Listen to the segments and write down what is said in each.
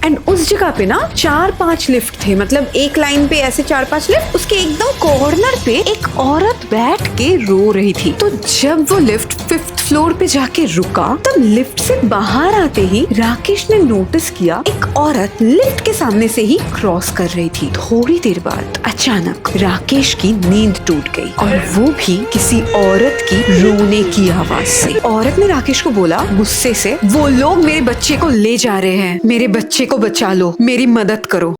And उस जगह पे ना 4-5 लिफ्ट थे, मतलब एक लाइन पे ऐसे 4-5 लिफ्ट, उसके एकदम कॉर्नर पे एक औरत बैठ के रो रही थी। तो जब वो लिफ्ट 5th फ्लोर पे जाके रुका, तब लिफ्ट से बाहर आते ही राकेश ने नोटिस किया एक औरत लिफ्ट के सामने से ही क्रॉस कर रही थी। थोड़ी देर बाद अचानक राकेश की नींद टूट गई, और वो भी किसी औरत की रोने की आवाज से। औरत ने राकेश को बोला गुस्से से, वो लोग मेरे बच्चे को ले जा रहे हैं, मेरे बच्चे को बचा लो, मेरी मदद करो।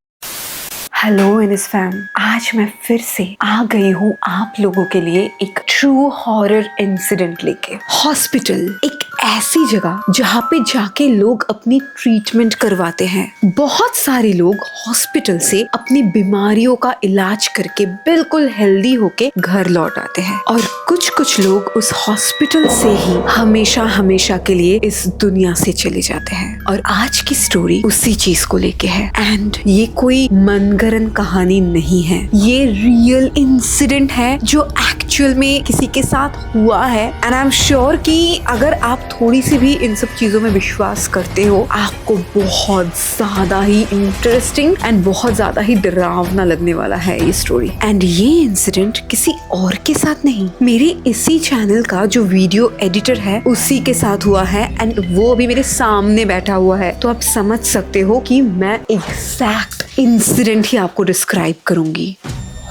हेलो एनएस फैम, आज मैं फिर से आ गई हूँ आप लोगों के लिए एक ट्रू हॉरर इंसिडेंट लेके। हॉस्पिटल एक ऐसी जगह जहाँ पे जाके लोग अपनी ट्रीटमेंट करवाते हैं। बहुत सारे लोग हॉस्पिटल से अपनी बीमारियों का इलाज करके बिल्कुल हेल्दी होके घर लौट आते हैं, और कुछ लोग उस हॉस्पिटल से ही हमेशा हमेशा के लिए इस दुनिया से चले जाते हैं। और आज की स्टोरी उसी चीज को लेके है, एंड ये कोई मनगढ़ंत कहानी नहीं है, ये रियल इंसिडेंट है जो एक्चुअल में किसी के साथ हुआ है। एंड आई एम श्योर कि अगर आप थोड़ी सी भी इन सब चीजों में विश्वास करते हो, आपको बहुत ज्यादा ही इंटरेस्टिंग एंड बहुत ज्यादा ही डरावना लगने वाला है ये स्टोरी। एंड ये इंसिडेंट किसी और के साथ नहीं, मेरे इसी चैनल का जो वीडियो एडिटर है उसी के साथ हुआ है, एंड वो भी मेरे सामने बैठा हुआ है। तो आप समझ सकते हो कि मैं एग्जैक्ट इंसिडेंट ही आपको डिस्क्राइब करूंगी।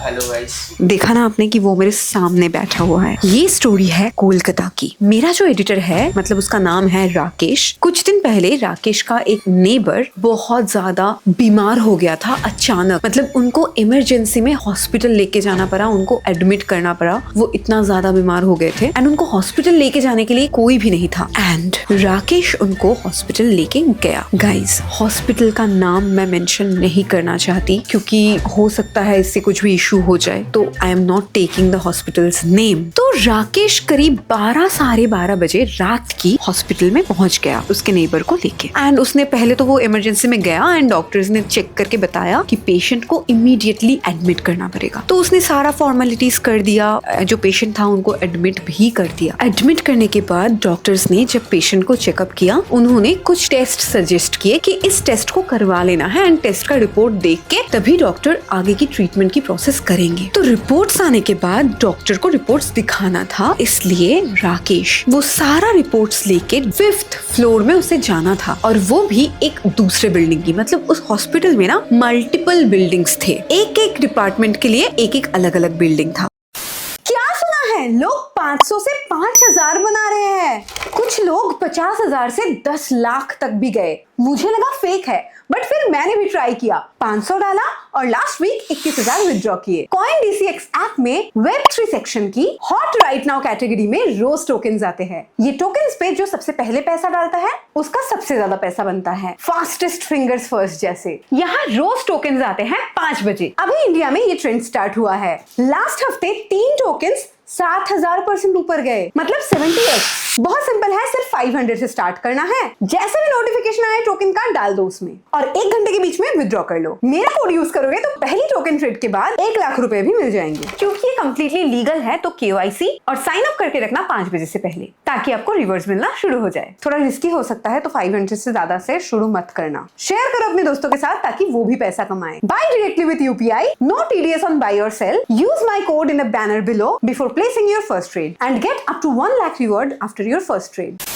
हेलो गाइस, देखा ना आपने कि वो मेरे सामने बैठा हुआ है। ये स्टोरी है कोलकाता की। मेरा जो एडिटर है, मतलब उसका नाम है राकेश। कुछ दिन पहले राकेश का एक नेबर बहुत ज्यादा बीमार हो गया था अचानक, मतलब उनको इमरजेंसी में हॉस्पिटल लेके जाना पड़ा, उनको एडमिट करना पड़ा। वो इतना ज्यादा बीमार हो गए थे एंड उनको हॉस्पिटल लेके जाने के लिए कोई भी नहीं था, एंड राकेश उनको हॉस्पिटल लेके गया। गाइज, हॉस्पिटल का नाम मैं मेंशन नहीं करना चाहती क्योंकि हो सकता है इससे कुछ भी हो जाए, तो I am not taking the hospitals name. तो राकेश करीब 12-12:30 बजे रात की हॉस्पिटल में पहुंच गया उसके नेबर को लेके। एंड उसने पहले तो वो इमरजेंसी में गया एंड डॉक्टर्स ने चेक करके बताया कि पेशेंट को इमीडिएटली एडमिट करना पड़ेगा। तो उसने सारा फॉर्मेलिटीज कर दिया, जो पेशेंट था उनको एडमिट भी कर दिया। एडमिट करने के बाद डॉक्टर्स ने जब पेशेंट को चेकअप किया, उन्होंने कुछ टेस्ट सजेस्ट किए कि इस टेस्ट को करवा लेना है, एंड टेस्ट का रिपोर्ट देख के तभी डॉक्टर आगे की ट्रीटमेंट की प्रोसेस करेंगे। तो रिपोर्ट्स आने के बाद डॉक्टर को रिपोर्ट्स दिखाना था, इसलिए राकेश वो सारा रिपोर्ट्स लेके 5th फ्लोर में उसे जाना था, और वो भी एक दूसरे बिल्डिंग की। मतलब उस हॉस्पिटल में ना मल्टीपल बिल्डिंग्स थे, एक डिपार्टमेंट के लिए एक अलग अलग बिल्डिंग था। क्या सुना है, लोग 500 से 5000 बना रहे हैं, कुछ लोग 50,000 से 10 लाख तक भी गए। मुझे लगा फेक है, बट फिर मैंने भी ट्राई किया, 500 डाला और लास्ट वीक 21,000 विथड्रॉ किए। CoinDCX ऐप में Web3 सेक्शन की हॉट राइट नाउ कैटेगरी में रोज टोकन्स आते हैं। ये टोकन्स पे जो सबसे पहले पैसा डालता है उसका सबसे ज्यादा पैसा बनता है, फास्टेस्ट फिंगर्स फर्स्ट जैसे। यहाँ रोज टोकन्स आते हैं 5 बजे। अभी इंडिया में ये ट्रेंड स्टार्ट हुआ है। लास्ट हफ्ते 3 टोकन्स 7,000% ऊपर गए, मतलब 70x। बहुत सिंपल है, सिर्फ 500 से स्टार्ट करना है। जैसे भी नोटिफिकेशन आए टोकन का डाल दो उसमें, और 1 घंटे के बीच में विथड्रॉ कर लो। मेरा कोड यूज करोगे तो पहली टोकन ट्रेड के बाद 1 लाख रुपए भी मिल जाएंगे। क्योंकि ये कंप्लीटली लीगल है, तो KYC और साइन अप करके रखना 5 बजे से पहले, ताकि आपको रिवर्स मिलना शुरू हो जाए। थोड़ा रिस्की हो सकता है, तो 500 से ज्यादा से शुरू मत करना। शेयर करो अपने दोस्तों के साथ ताकि वो भी पैसा कमाए। By directly with UPI, no TDS on buy or sell. Use my code in the banner below before placing your first trade and get up to 1 lakh reward after your first trade.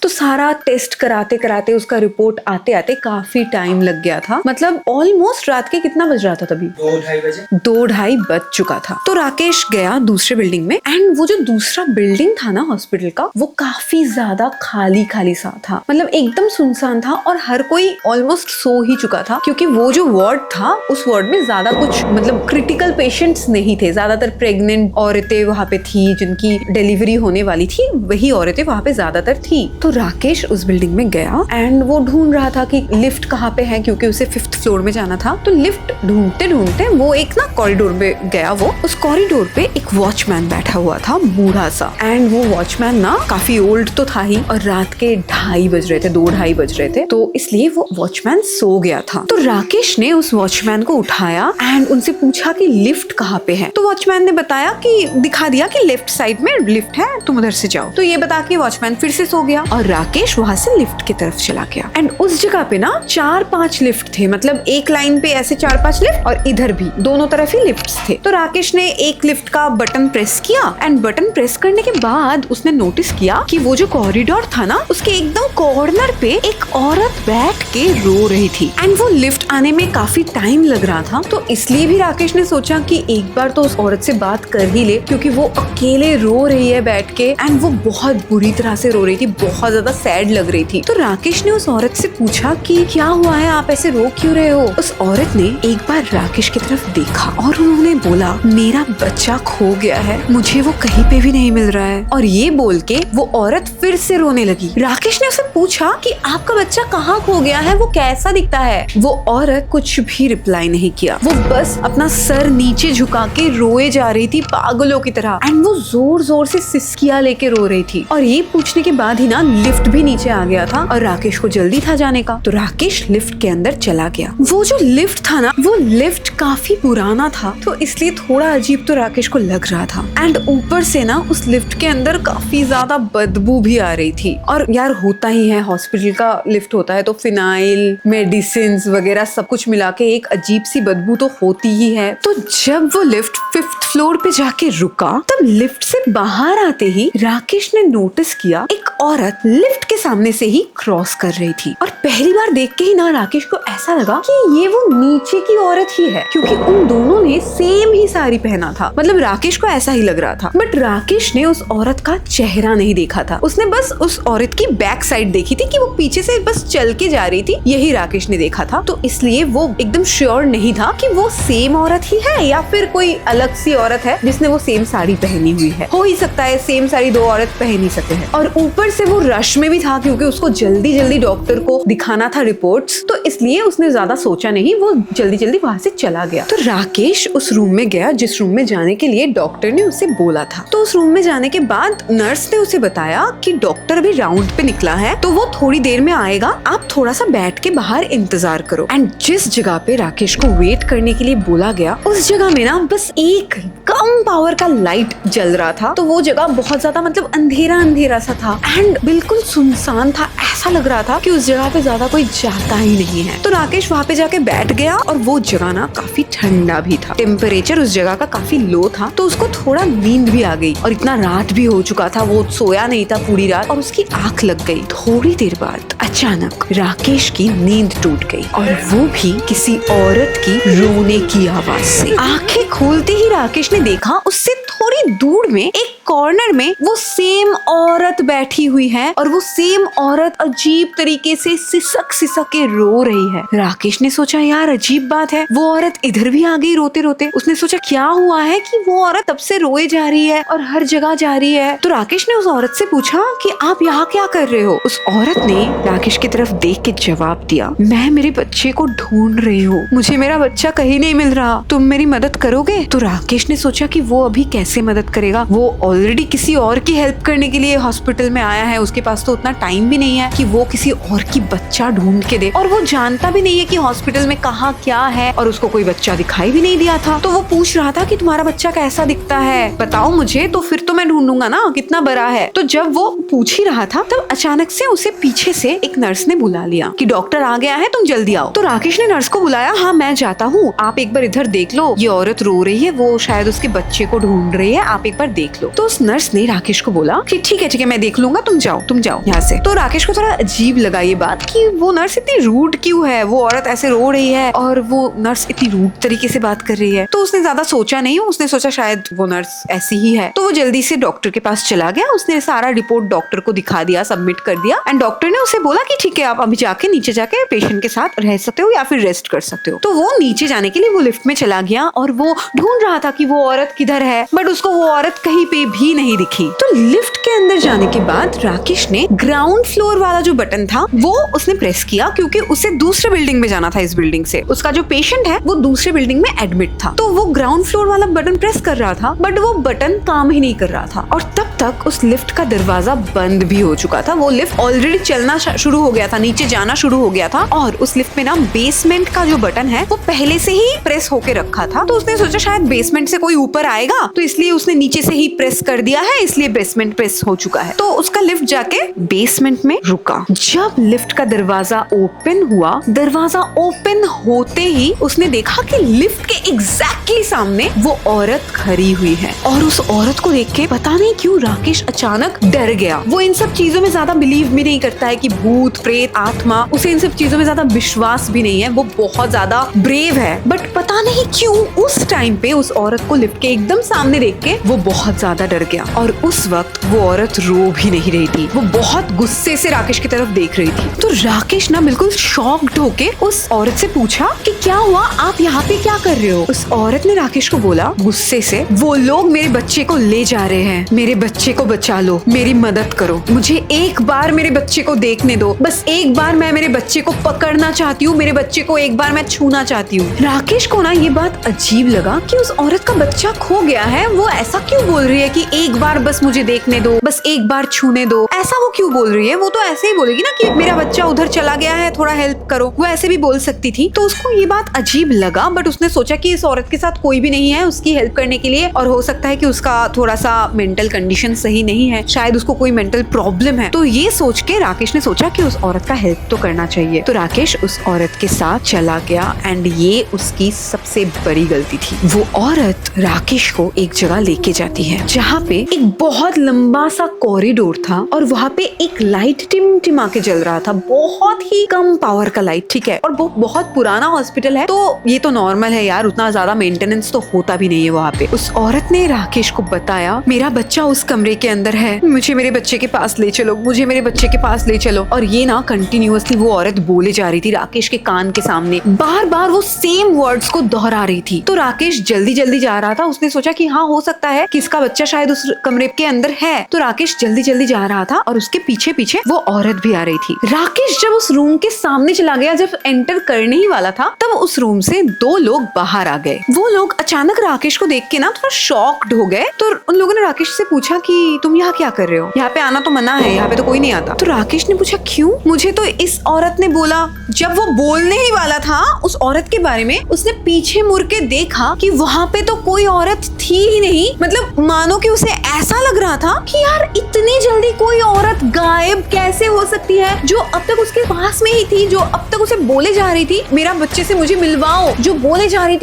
तो सारा test कराते कराते उसका report आते आते काफी time लग गया था, मतलब ऑलमोस्ट रात के कितना बज रहा था तभी? 2-2:30 बजे। 2-2:30 बज चुका था। तो राकेश गया दूसरे बिल्डिंग में, एंड वो जो दूसरा बिल्डिंग था ना हॉस्पिटल का, वो काफी ज्यादा खाली खाली सा था, मतलब एकदम सुनसान था, और हर कोई ऑलमोस्ट सो ही चुका था, क्योंकि वो जो वार्ड था उस वार्ड में ज्यादा कुछ मतलब क्रिटिकल पेशेंट्स नहीं थे। ज्यादातर प्रेग्नेंट औरतें वहाँ पे थी, जिनकी डिलीवरी होने वाली थी, वही औरतें वहाँ पे ज्यादातर थी। तो राकेश उस बिल्डिंग में गया एंड वो ढूंढ रहा था कि लिफ्ट कहाँ पे है, क्योंकि उसे 5th फ्लोर में जाना था। तो लिफ्ट ढूंढते ढूंढते वो एक ना कॉरिडोर में गया। वो उस कॉरिडोर पे एक वॉचमैन बैठा हुआ था, बूढ़ा सा, एंड वो वॉचमैन ना काफी ओल्ड तो था ही, और रात के 2:30 बज रहे थे, 2-2:30 बज रहे थे, तो इसलिए वो वॉचमैन सो गया था। तो राकेश ने उस वॉचमैन को उठाया एंड उनसे पूछा कि लिफ्ट कहाँ पे है। तो वॉचमैन ने बताया कि दिखा दिया कि लेफ्ट साइड में लिफ्ट है, तुम उधर से जाओ। तो ये बता के वॉचमैन फिर से सो गया, और और राकेश वहाँ से लिफ्ट की तरफ चला गया। एंड उस जगह पे ना 4-5 लिफ्ट थे, मतलब एक लाइन पे ऐसे 4-5 लिफ्ट और इधर भी दोनों तरफ ही लिफ्ट्स थे। तो राकेश ने एक लिफ्ट का बटन प्रेस किया एंड बटन प्रेस करने के बाद उसने नोटिस किया कि वो जो कॉरिडोर था ना उसके एकदम कॉर्नर पे एक औरत बैठ के रो रही थी। एंड वो लिफ्ट आने में काफी टाइम लग रहा था, तो इसलिए भी राकेश ने सोचा कि एक बार तो उस औरत से बात कर ही ले, क्योंकि वो अकेले रो रही है बैठ के एंड वो बहुत बुरी तरह से रो रही थी, बहुत ज्यादा सैड लग रही थी। तो राकेश ने उस औरत से पूछा कि क्या हुआ है, आप ऐसे रो क्यों रहे हो। उस औरत ने एक बार राकेश की तरफ देखा और उन्होंने बोला, मेरा बच्चा खो गया है, मुझे वो कहीं पे भी नहीं मिल रहा है। और ये बोल के वो औरत फिर से रोने लगी। राकेश ने उससे पूछा कि आपका बच्चा कहाँ खो गया है, वो कैसा दिखता है। वो औरत कुछ भी रिप्लाई नहीं किया, वो बस अपना सर नीचे झुका के रोए जा रही थी पागलों की तरह। एंड वो जोर जोर से सिसकियां लेके रो रही थी। और ये पूछने के बाद ही ना लिफ्ट भी नीचे आ गया था और राकेश को जल्दी था जाने का, तो राकेश लिफ्ट के अंदर चला गया। वो जो लिफ्ट था ना, वो लिफ्ट काफी पुराना था, तो इसलिए थोड़ा अजीब तो राकेश को लग रहा था। एंड ऊपर से ना उस लिफ्ट के अंदर काफी ज्यादा बदबू भी आ रही थी। और यार होता ही है, हॉस्पिटल का लिफ्ट होता है तो फिनाइल, मेडिसिन वगैरह सब कुछ मिला के एक अजीब सी बदबू तो होती ही है। तो जब वो लिफ्ट 5th फ्लोर पे जाके रुका, तब लिफ्ट से बाहर आते ही राकेश ने नोटिस किया एक औरत लिफ्ट के सामने से ही क्रॉस कर रही थी। और पहली बार देख के ही ना राकेश को ऐसा लगा कि ये वो नीचे की औरत ही है, क्योंकि उन दोनों ने सेम ही साड़ी पहना था। मतलब राकेश को ऐसा ही लग रहा था, बट राकेश ने उस औरत का चेहरा नहीं देखा था। उसने बस उस औरत की बैक साइड देखी थी कि वो पीछे से बस चल के जा रही थी, यही राकेश ने देखा था। तो इसलिए वो एकदम श्योर नहीं था कि वो सेम औरत ही है या फिर कोई अलग सी औरत है जिसने वो सेम साड़ी पहनी हुई है। हो ही सकता है सेम साड़ी दो औरत पहन ही सकते हैं। और ऊपर से वो रश में भी था, क्योंकि उसको जल्दी जल्दी डॉक्टर को दिखाना था रिपोर्ट्स, तो इसलिए उसने ज्यादा सोचा नहीं, वो जल्दी जल्दी वहां से चला गया। तो राकेश उस रूम में गया जिस रूम में जाने के लिए डॉक्टर ने उसे बोला था। तो उस रूम में जाने के बाद नर्स ने उसे बताया कि डॉक्टर अभी राउंड पे निकला है, तो वो थोड़ी देर में आएगा, आप थोड़ा सा बैठ के बाहर इंतजार करो। एंड जिस जगह पे राकेश को वेट करने के लिए बोला गया, उस जगह में ना बस एक कम पावर का लाइट जल रहा था। तो वो जगह बहुत ज्यादा मतलब अंधेरा अंधेरा सा था एंड बिल्कुल सुनसान था। ऐसा लग रहा था कि उस जगह पे ज्यादा कोई जाता ही नहीं है। तो राकेश वहाँ पे जाके बैठ गया और वो जगह ना काफी ठंडा भी था, टेम्परेचर उस जगह का काफी लो था, तो उसको थोड़ा नींद भी आ गई। और इतना रात भी हो चुका था, वो सोया नहीं था पूरी रात और उसकी आंख लग गई। थोड़ी देर बाद अचानक राकेश की नींद टूट गई और वो भी किसी औरत की रोने की आवाज से। आंखें खोलते ही राकेश ने देखा उससे थोड़ी दूर में एक कॉर्नर में वो सेम औरत बैठी हुई है और वो सेम औरत अजीब तरीके से सिसक सिसक के रो रही है। राकेश ने सोचा यार अजीब बात है, वो औरत इधर भी आ गई रोते रोते। उसने सोचा क्या हुआ है कि वो औरत तब से रोए जा रही है और हर जगह जा रही है। तो राकेश ने उस औरत से पूछा कि आप यहाँ क्या कर रहे हो। उस औरत ने राकेश की तरफ देख के जवाब दिया, मैं मेरे बच्चे को ढूंढ रही हूँ, मुझे मेरा बच्चा कहीं नहीं मिल रहा, तुम मेरी मदद करोगे। तो राकेश ने सोचा कि वो अभी कैसे मदद करेगा, वो ऑलरेडी किसी और की हेल्प करने के लिए हॉस्पिटल में आया है, उसके पास तो उतना टाइम भी नहीं है कि वो किसी और की बच्चा ढूंढ के दे। और वो जानता भी नहीं है कि हॉस्पिटल में कहाँ क्या है और उसको कोई बच्चा दिखाई भी नहीं दिया था। तो वो पूछ रहा था कि तुम्हारा बच्चा कैसा दिखता है, बताओ मुझे, तो फिर तो मैं ढूंढूंगा ना कितना बड़ा है। तो जब वो पूछ ही रहा था तब अचानक से उसे पीछे से एक नर्स ने बुला लिया कि डॉक्टर आ गया है, तुम जल्दी आओ। तो राकेश ने नर्स को बुलाया, हाँ मैं जाता हूँ, आप एक बार इधर देख लो, ये औरत रो रही है, वो शायद उसके बच्चे को ढूंढ रही है, आप एक बार देख लो। तो उस नर्स ने राकेश को बोला कि ठीक है मैं देख लूंगा, तुम जाओ यहाँ से। तो राकेश को थोड़ा अजीब लगा ये बात कि वो नर्स इतनी रूड क्यों है, वो औरत ऐसे रो रही है और वो नर्स इतनी रूड तरीके से बात कर रही है। तो उसने ज्यादा सोचा नहीं, उसने सोचा शायद वो नर्स ऐसी ही है। तो वो जल्दी से डॉक्टर के पास चला गया, उसने सारा रिपोर्ट डॉक्टर को दिखा दिया, सबमिट कर दिया। एंड डॉक्टर ने उसे बोला कि ठीक है आप अभी जाके नीचे जाके पेशेंट के साथ रह सकते हो या फिर रेस्ट कर सकते हो। तो वो नीचे जाने के लिए वो लिफ्ट में चला गया और वो ढूंढ रहा था कि वो औरत किधर है, बट उसको वो औरत कहीं पे भी नहीं दिखी। तो लिफ्ट के अंदर जाने के बाद राकेश ने ग्राउंड फ्लोर वाला जो बटन था वो उसने प्रेस किया, क्योंकि उसे दूसरे बिल्डिंग में जाना था। इस बिल्डिंग से उसका जो पेशेंट है वो दूसरे बिल्डिंग में एडमिट था। तो वो ग्राउंड फ्लोर वाला बटन प्रेस कर रहा था, बट वो बटन काम ही नहीं कर रहा था। और तब तक उस लिफ्ट का दरवाजा बंद भी हो चुका था, वो लिफ्ट ऑलरेडी चलना शुरू हो गया था, नीचे जाना शुरू हो गया था और उस लिफ्ट में ना बेसमेंट का जो बटन है वो पहले से ही प्रेस होके रखा था। तो उसने सोचा शायद बेसमेंट से कोई ऊपर आएगा, तो इसलिए उसने नीचे से ही प्रेस कर दिया है, इसलिए बेसमेंट प्रेस हो चुका है। तो उसका लिफ्ट जाके बेसमेंट में रुका। जब लिफ्ट का दरवाजा ओपन हुआ, दरवाजा ओपन होते ही उसने देखा कि लिफ्ट के एग्जैक्टली सामने वो औरत खड़ी हुई है। और उस औरत को देख के पता नहीं क्यों राकेश अचानक डर गया। वो इन सब चीजों में ज्यादा बिलीव भी नहीं करता है कि भूत प्रेत आत्मा, उसे इन सब चीजों में ज्यादा विश्वास भी नहीं है। वो बहुत ज्यादा ब्रेव है, बट पता नहीं क्यों उस टाइम पे उस औरत को लिफ्ट के एकदम सामने देख के वो बहुत ज्यादा डर गया। और उस वक्त वो औरत रो भी नहीं रही थी, वो बहुत गुस्से से राकेश की तरफ देख रही थी। तो राकेश ना बिल्कुल शॉक्ड होके उस औरत से पूछा कि क्या हुआ, आप यहाँ पे क्या कर रहे हो? उस औरत ने राकेश को बोला गुस्से से, वो लोग मेरे बच्चे को ले जा रहे हैं, मेरे बच्चे को बचा लो, मेरी मदद करो, मुझे एक बार मेरे बच्चे को देखने दो, बस एक बार मैं मेरे बच्चे को पकड़ना चाहती हूँ, मेरे बच्चे को एक बार मैं छूना चाहती हूँ। राकेश को ना ये बात अजीब लगा कि उस औरत का बच्चा खो गया है, वो ऐसा क्यों बोल रही है कि एक बार बस मुझे देखने दो, बस एक बार छूने दो, ऐसा वो क्यों बोल रही है? वो तो ऐसे ही बोलेगी ना कि मेरा बच्चा उधर चला गया है, थोड़ा हेल्प करो, वो ऐसे भी बोल सकती थी। तो उसको ये बात अजीब लगा, बट उसने सोचा कि इस औरत के साथ कोई भी नहीं है उसकी हेल्प करने के लिए, और हो सकता है कि उसका थोड़ा सा मेंटल कंडीशन सही नहीं है, शायद उसको कोई मेंटल प्रॉब्लम है। तो ये सोच के राकेश ने सोचा कि उस औरत का हेल्प तो करना चाहिए। तो राकेश उस औरत के साथ चला गया एंड ये उसकी सबसे बड़ी गलती थी। वो औरत राकेश को एक जगह लेके जाती है जहाँ पे एक बहुत लंबा सा कॉरिडोर था और वहाँ पे एक लाइट टिमटिमा के जल रहा था, बहुत ही कम पावर का लाइट, ठीक है। और वो बहुत पुराना हॉस्पिटल है, तो ये तो नॉर्मल है यार, उतना ज्यादा मेंटेनेंस तो होता भी नहीं है वहाँ पे। उस औरत ने राकेश को बताया मेरा बच्चा उस कमरे के अंदर है, मुझे मेरे बच्चे के पास ले चलो, मुझे मेरे बच्चे के पास ले चलो। और ये ना कंटिन्यूअसली वो औरत बोले जा रही थी राकेश के कान के सामने, बार बार वो सेम वर्ड्स को दोहरा रही थी। तो राकेश जल्दी जल्दी जा रहा था, उसने सोचा कि हाँ हो सकता है कि इसका बच्चा शायद उस कमरे के अंदर है। तो राकेश जल्दी जल्दी जा रहा था और उसके पीछे पीछे वो औरत भी आ रही थी। राकेश जब उस रूम के सामने चला गया, जब एंटर करने ही वाला था, तब उस रूम से दो लोग बाहर आ गए। वो लोग अचानक राकेश को देख के ना थोड़ा शॉक्ड हो गए। तो उन लोगों ने राकेश से पूछा कि तुम यहाँ क्या कर रहे हो, यहाँ पे आना तो मना है, यहाँ पे तो कोई नहीं आता। तो राकेश ने पूछा क्यों? मुझे तो इस औरत ने बोला। जब वो बोलने ही वाला था उस औरत के बारे में, उसने पीछे मुड़ के देखा कि वहाँ पे तो कोई औरत थी ही नहीं। मतलब मानो कि उसे ऐसा लग रहा था कि यार इतनी जल्दी कोई औरत गायब कैसे हो सकती है, जो अब तक उसके पास में ही थी, जो अब तक उसे बोले जा रही थी मेरा बच्चे से मुझे मिलवाओ, जो बोले जा रही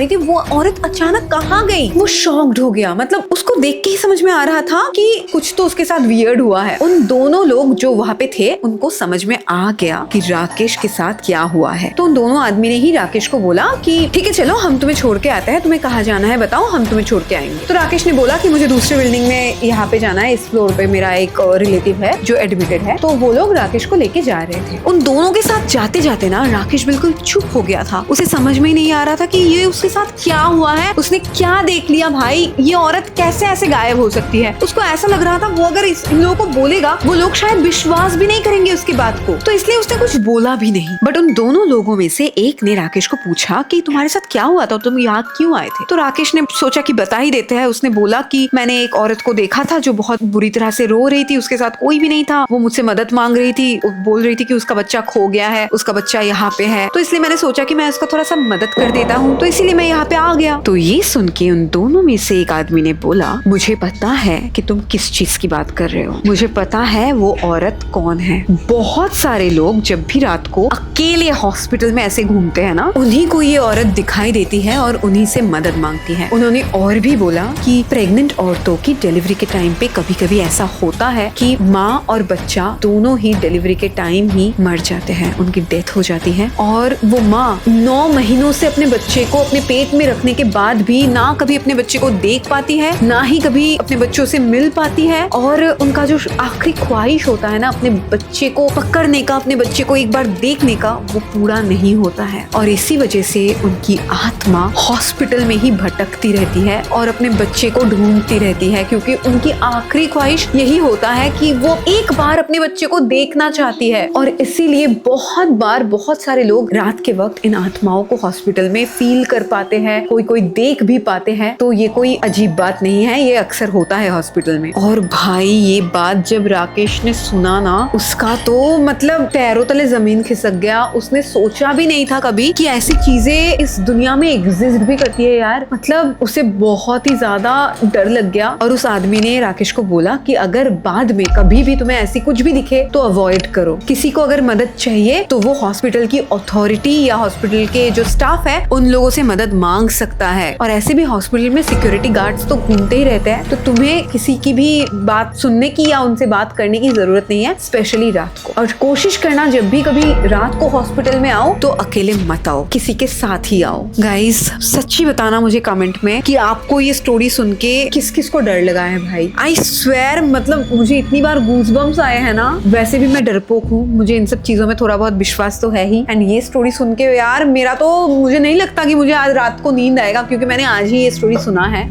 थी, वो औरत अचानक कहाँ गई? वो शॉक्ड हो गया। मतलब उसको देख के ही समझ में आ रहा था कि कुछ तो उसके साथ वियर्ड हुआ है। उन दोनों लोग जो वहाँ पे थे उनको समझ में आ गया कि राकेश के साथ क्या हुआ है। तो उन दोनों आदमी ने ही राकेश को बोला कि ठीक है चलो हम तुम्हें छोड़ के आते हैं, तुम्हें कहाँ जाना है बताओ, हम तुम्हें छोड़ के आएंगे। तो राकेश ने बोला कि मुझे दूसरी बिल्डिंग में यहाँ पे जाना है, इस फ्लोर पे मेरा एक रिलेटिव है जो एडमिटेड है। तो वो लोग राकेश को लेके जा रहे थे। उन दोनों के साथ जाते जाते ना राकेश बिल्कुल चुप हो गया था। उसे समझ में ही नहीं आ रहा था कि ये उसके साथ क्या हुआ है, उसने क्या देख लिया भाई, ये औरत कैसे ऐसे गायब हो सकती है। उसको ऐसा लग रहा था वो अगर इन लोगों को बोलेगा वो लोग शायद विश्वास भी नहीं करेंगे उसकी बात को, तो इसलिए उसने कुछ बोला भी नहीं। बट उन दोनों लोगों में से एक ने राकेश को पूछा कि तुम्हारे साथ क्या हुआ था, तुम यहाँ क्यों आए थे? तो राकेश ने सोचा कि बता ही देते हैं। उसने बोला कि मैंने एक औरत को देखा था जो बहुत बुरी तरह से रो रही थी, उसके साथ कोई भी नहीं था, वो मुझसे मदद मांग रही थी, बोल रही थी कि उसका बच्चा खो गया है, उसका बच्चा यहाँ पे है, तो इसलिए मैंने सोचा कि मैं उसका थोड़ा सा मदद कर देता हूँ, तो इसीलिए मैं यहाँ पे आ गया। तो ये सुन के उन दोनों में से एक आदमी ने बोला मुझे पता है कि तुम किस चीज की बात कर रहे हो, मुझे पता है वो औरत कौन है। बहुत सारे लोग जब भी रात को अकेले हॉस्पिटल में ऐसे घूमते हैं ना, उन्हीं को ये औरत दिखाई देती है और उन्हीं से मदद मांगती है। उन्होंने और भी बोला कि प्रेग्नेंट औरतों की डिलीवरी के टाइम पे कभी कभी ऐसा होता है कि माँ और बच्चा दोनों ही डिलीवरी के टाइम ही मर जाते हैं, उनकी डेथ हो जाती है। और वो माँ 9 महीनों से अपने बच्चे को अपने पेट में रखने के बाद भी ना कभी अपने बच्चे को देख पाती है, ना ही कभी अपने बच्चों से मिल पाती है, और उनका जो आखिरी ख्वाहिश होता है ना अपने बच्चे को पकड़ने का, अपने बच्चे को एक बार देखने का, वो पूरा नहीं होता है। और इसी वजह से उनकी आत्मा हॉस्पिटल में ही भटकती रहती है और अपने बच्चे को ढूंढती रहती है, क्योंकि उनकी आखिरी ख्वाहिश यही होता है कि वो एक बार अपने बच्चे को देखना चाहती है। और इसीलिए बहुत बार बहुत सारे लोग रात के वक्त इन आत्माओं को हॉस्पिटल में फील कर पाते हैं, कोई कोई देख भी पाते हैं, तो ये कोई अजीब बात नहीं है, ये अक्सर होता है हॉस्पिटल में। और भाई ये बात जब राकेश ने सुना ना, उसका तो मतलब पैरों तले जमीन खिसक गया। उसने सोचा भी नहीं था कभी कि ऐसी चीजें इस दुनिया में एग्जिस्ट भी करती है यार। मतलब उसे बहुत ही ज्यादा डर लग गया और उस आदमी ने राकेश को बोला कि अगर बाद में कभी भी तुम्हें ऐसी कुछ भी दिखे तो अवॉइड करो। किसी को अगर मदद चाहिए तो वो हॉस्पिटल की अथॉरिटी या हॉस्पिटल के जो स्टाफ है उन लोगों से मदद मांग सकता है। और ऐसे भी हॉस्पिटल में सिक्योरिटी गार्ड्स तो घूमते ही रहते हैं, तो तुम्हें किसी की भी बात सुनने की या उनसे बात करने की जरूरत नहीं है, स्पेशली रात को। और कोशिश करना जब भी कभी रात को हॉस्पिटल में आओ तो अकेले मत आओ, किसी के साथ ही आओ। गाइस सच्ची बताना मुझे कमेंट में कि आपको ये स्टोरी सुन के किस किस को डर लगा है भाई। आई स्वेयर मतलब मुझे इतनी बार गूज़बम्स आए हैं ना। वैसे भी मैं डरपोक हूँ, मुझे इन सब चीजों में थोड़ा बहुत विश्वास तो है ही। एंड ये स्टोरी सुन के यार मेरा तो मुझे नहीं लगता कि मुझे आज रात को नींद आएगा, क्योंकि मैंने आज ही ये स्टोरी सुना है।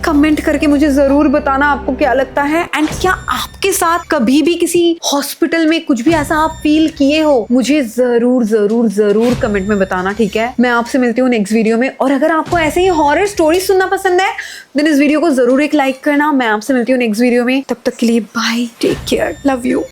कमेंट करके मुझे जरूर बताना आपको क्या लगता है। एंड क्या आपके साथ कभी भी किसी हॉस्पिटल में कुछ भी ऐसा आप फील किए हो, मुझे जरूर जरूर जरूर कमेंट में बताना, ठीक है। मैं आपसे मिलती हूँ नेक्स्ट वीडियो में। और अगर आपको ऐसे ही हॉरर स्टोरी सुनना पसंद है देन इस वीडियो को जरूर एक लाइक करना। मैं आपसे मिलती हूँ नेक्स्ट वीडियो में, तब तक के लिए bye, take care, love you.